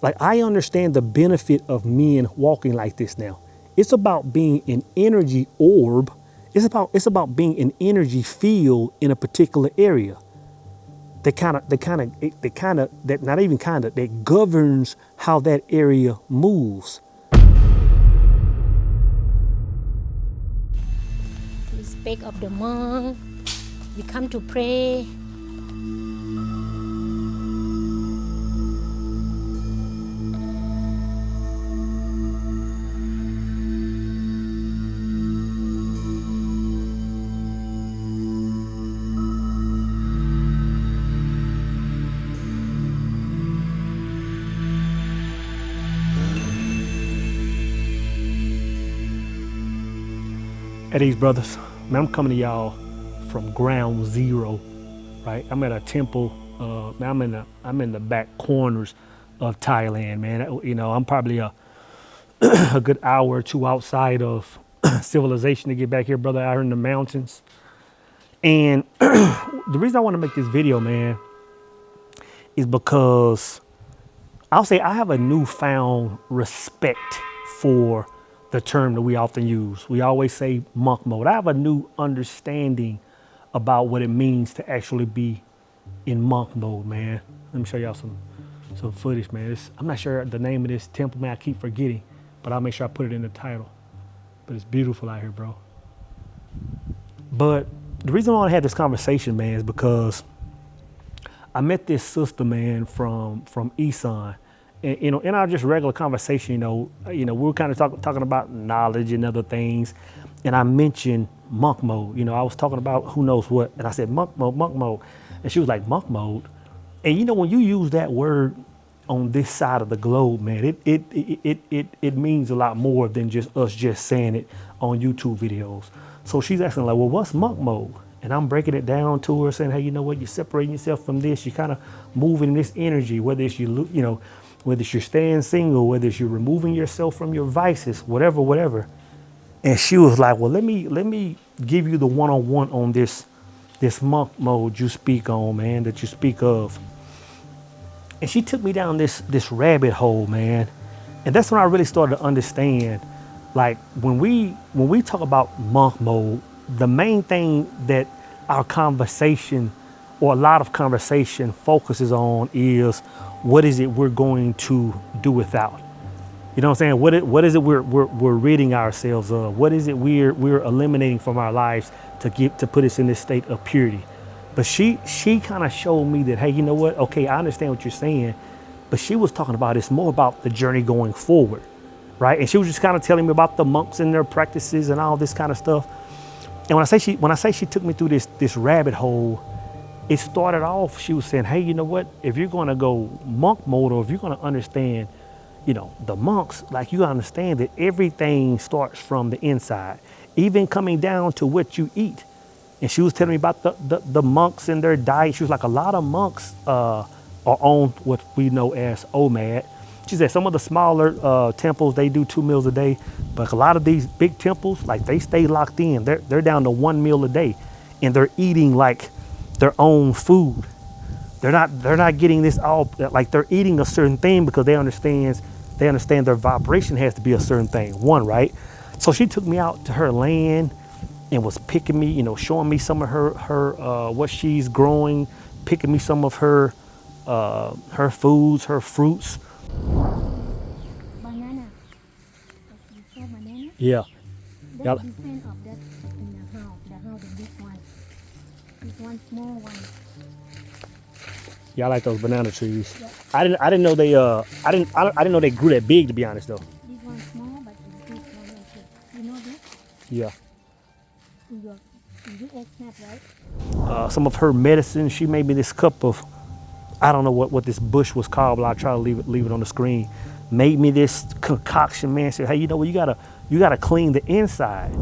Like, I understand the benefit of men walking like this now. It's about being an energy orb. It's about being an energy field in a particular area that governs how that area moves. Respect of the monk. We come to pray. At these brothers, man, I'm coming to y'all from ground zero, right? I'm at a temple. Man, I'm in the back corners of Thailand, man. You know, I'm probably a good hour or two outside of civilization to get back here, brother, out here in the mountains. And the reason I want to make this video, man, is because I'll say I have a newfound respect for the term that we often use. We always say monk mode. I have a new understanding about what it means to actually be in monk mode, man. Let me show y'all some footage, man. I'm not sure the name of this temple, man. I keep forgetting, but I'll make sure I put it in the title. But it's beautiful out here, bro. But the reason I want to have this conversation, man, is because I met this sister, man, from Isan. And, you know, in our just regular conversation, we were kind of talking about knowledge and other things. And I mentioned monk mode. You know, I was talking about who knows what. And I said, monk mode. And she was like, monk mode. And, you know, when you use that word on this side of the globe, man, it means a lot more than just us just saying it on YouTube videos. So she's asking, like, well, what's monk mode? And I'm breaking it down to her, saying, hey, you know what? You're separating yourself from this. You're kind of moving in this energy, whether it's whether it's you're staying single, whether it's you're removing yourself from your vices, whatever. And she was like, well, let me give you the one-on-one on this monk mode you speak on, man, that you speak of. And she took me down this rabbit hole, man. And that's when I really started to understand, like, when we talk about monk mode, the main thing that our conversation, or a lot of conversation, focuses on is, what is it we're going to do without? You know what I'm saying? What is it we're ridding ourselves of? What is it we're eliminating from our lives to put us in this state of purity? But she kind of showed me that, hey, you know what? Okay, I understand what you're saying, but she was talking about it's more about the journey going forward, right? And she was just kind of telling me about the monks and their practices and all this kind of stuff. And when I say she took me through this rabbit hole, it started off, she was saying, hey, you know what? If you're going to go monk mode, or if you're going to understand, you know, the monks, like, you understand that everything starts from the inside, even coming down to what you eat. And she was telling me about the monks and their diet. She was like, a lot of monks are on what we know as OMAD. She said some of the smaller temples, they do 2 meals a day, but a lot of these big temples, like, they stay locked in. They're down to 1 meal a day, and they're eating like their own food. They're not getting this all, like, they're eating a certain thing because they understand their vibration has to be a certain thing. One, right? So she took me out to her land and was picking me, you know, showing me some of her what she's growing, picking me some of her foods, her fruits. Banana. You saw banana? Yeah. That's different of that in the house, the big one. This one, small one. Yeah, I like those banana trees. Yeah. I didn't know they I didn't know they grew that big, to be honest, though. This one small, but it's big one also. You know this? Yeah. You ate that, right? Some of her medicine, she made me this cup of, I don't know what this bush was called, but I'll try to leave it on the screen. Made me this concoction, man. Said, hey, you know what? You gotta clean the inside.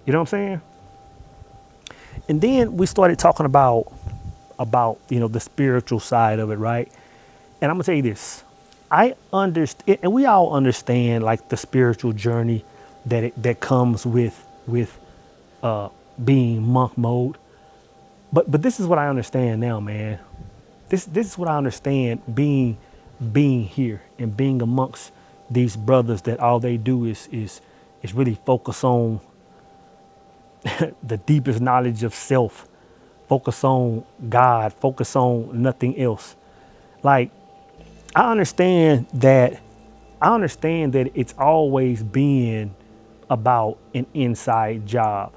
You know what I'm saying? And then we started talking about the spiritual side of it, right? And I'm gonna tell you this. I understand, and we all understand like the spiritual journey that comes with being monk mode. But this is what I understand now, man. This is what I understand being here and being amongst these brothers that all they do is really focus on the deepest knowledge of self, focus on God, focus on nothing else. Like I understand that it's always been about an inside job,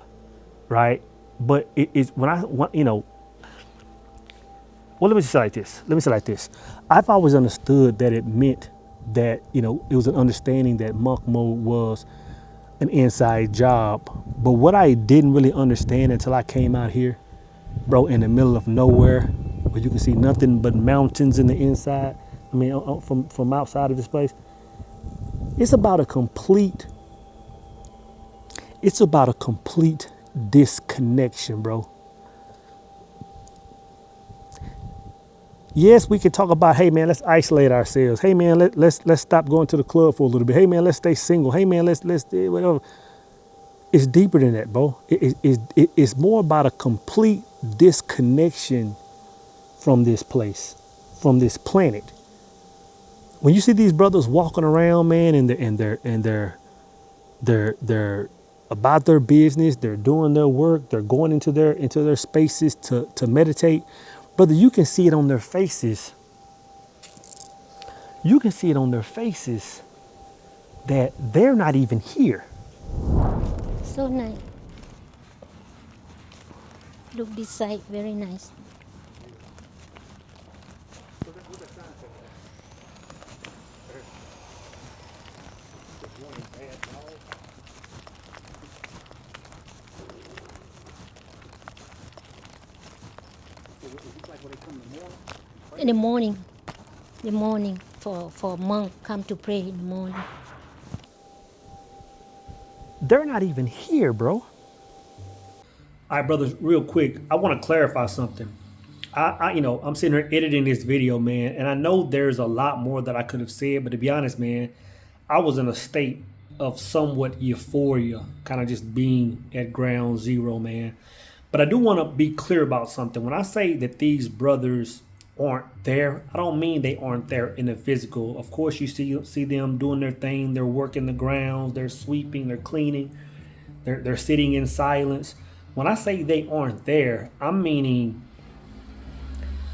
right? But it is well, let me say it like this. I've always understood that it meant that, it was an understanding that monk mode was an inside job. But what I didn't really understand until I came out here, bro, in the middle of nowhere, where you can see nothing but mountains in the inside. I mean, from outside of this place, it's about a complete disconnection, bro. Yes, we can talk about, hey man, let's isolate ourselves. Hey man, let's stop going to the club for a little bit. Hey man, let's stay single. Hey man, let's do whatever. It's deeper than that, bro. It's more about a complete disconnection from this place, from this planet. When you see these brothers walking around, man, and they're about their business, they're doing their work, they're going into their spaces to meditate. Brother, you can see it on their faces. You can see it on their faces that they're not even here. So nice. Look this side, very nice. In the morning, for monk come to pray in the morning. They're not even here, bro. All right, brothers, real quick, I want to clarify something. I'm sitting here editing this video, man, and I know there's a lot more that I could have said, but to be honest, man, I was in a state of somewhat euphoria, kind of just being at ground zero, man. But I do want to be clear about something. When I say that these brothers aren't there, I don't mean they aren't there in the physical. Of course, you see them doing their thing. They're working the grounds. They're sweeping. They're cleaning. They're sitting in silence. When I say they aren't there, I'm meaning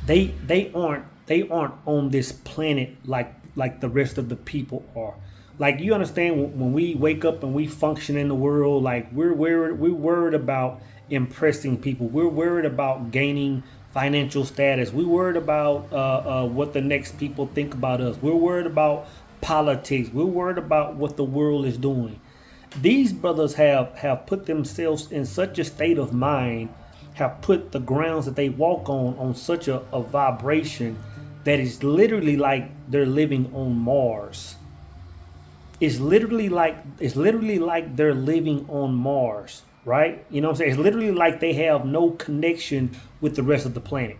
they aren't on this planet like the rest of the people are. Like, you understand, when we wake up and we function in the world, like we're worried about impressing people. We're worried about gaining financial status. We're worried about what the next people think about us. We're worried about politics. We're worried about what the world is doing. These brothers have put themselves in such a state of mind, have put the grounds that they walk on such a vibration that is literally like they're living on Mars. It's literally like they're living on Mars, right? You know what I'm saying? It's literally like they have no connection with the rest of the planet.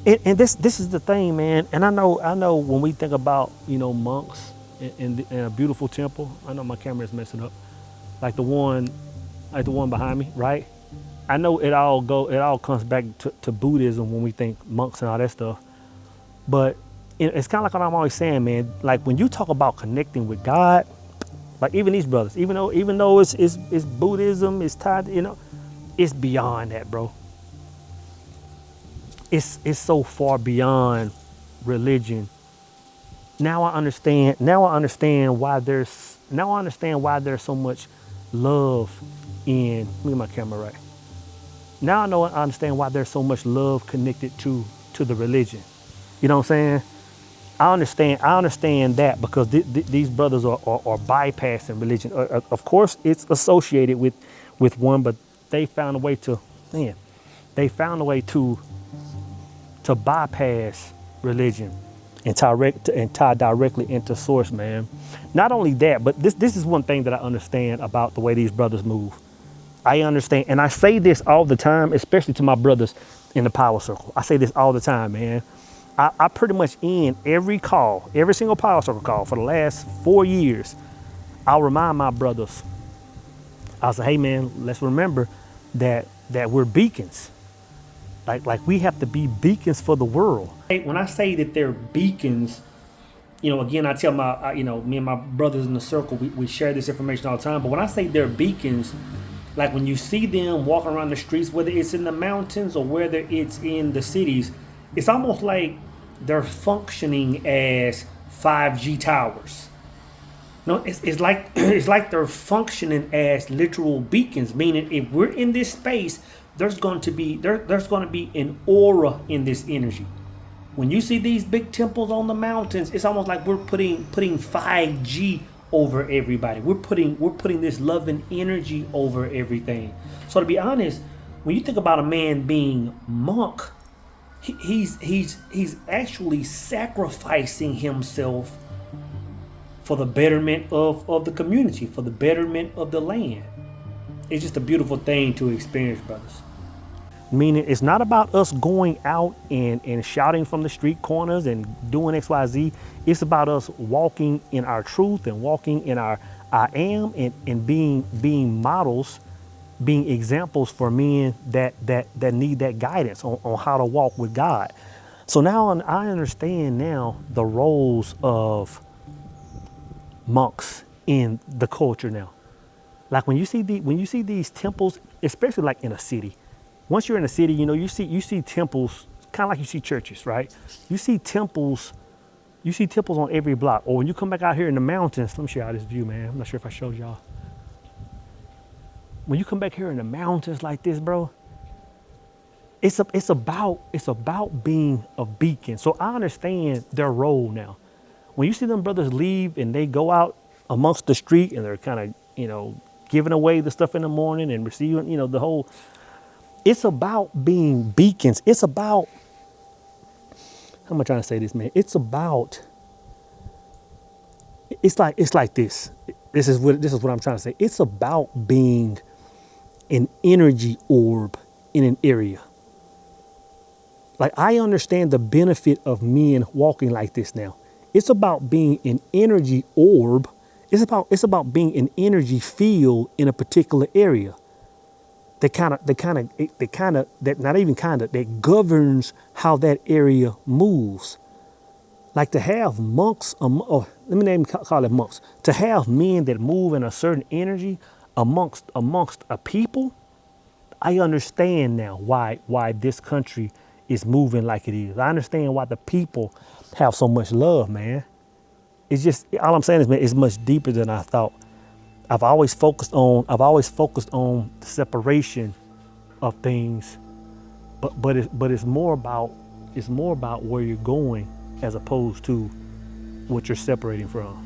And this is the thing, man. And I know when we think about, monks in a beautiful temple. I know my camera is messing up, like the one behind me, right? I know it all comes back to Buddhism when we think monks and all that stuff. But it's kind of like what I'm always saying, man. Like, when you talk about connecting with God, like even these brothers, even though it's Buddhism, it's tied, it's beyond that, bro. It's so far beyond religion. Now I understand why there's so much love in. Let me get my camera right. Now I understand why there's so much love connected to the religion. You know what I'm saying? I understand that because these brothers are bypassing religion. Of course, it's associated with one, but they found a way to bypass religion and tie directly into source, man. Not only that, but this is one thing that I understand about the way these brothers move. I understand, and I say this all the time, especially to my brothers in the power circle. I say this all the time, man. I pretty much end every call, every single power circle call for the last 4 years. I'll remind my brothers. I'll say, hey man, let's remember that we're beacons. Like we have to be beacons for the world. When I say that they're beacons, again, I tell my, me and my brothers in the circle, we share this information all the time. But when I say they're beacons, like when you see them walking around the streets, whether it's in the mountains or whether it's in the cities, it's almost like they're functioning as 5G towers. No, it's like they're functioning as literal beacons, meaning if we're in this space, there's going to be an aura in this energy. When you see these big temples on the mountains, it's almost like we're putting 5G over everybody. We're putting this loving energy over everything. So to be honest, when you think about a man being monk, he's actually sacrificing himself for the betterment of the community, for the betterment of the land. It's just a beautiful thing to experience, brothers. Meaning it's not about us going out and shouting from the street corners and doing XYZ. It's about us walking in our truth and walking in our I am and being models, being examples for men that need that guidance on how to walk with God. So now I understand now the roles of monks in the culture now. Like when you see these temples, especially like in a city. Once you're in a city, you see temples, kind of like you see churches, right? You see temples on every block. Or when you come back out here in the mountains, let me show y'all this view, man. I'm not sure if I showed y'all. When you come back here in the mountains like this, bro, it's about being a beacon. So I understand their role now. When you see them brothers leave and they go out amongst the street and they're kind of, giving away the stuff in the morning and receiving, the whole. It's about being beacons. It's about, how am I trying to say this, man? It's like this. This is what I'm trying to say. It's about being an energy orb in an area. Like I understand the benefit of men walking like this now. It's about being an energy orb. It's about being an energy field in a particular area. That governs how that area moves. Like to have monks, let me call it monks. To have men that move in a certain energy amongst a people, I understand now why this country is moving like it is. I understand why the people have so much love, man. It's just, all I'm saying is, man, it's much deeper than I thought. I've always focused on the separation of things, but it's more about where you're going as opposed to what you're separating from.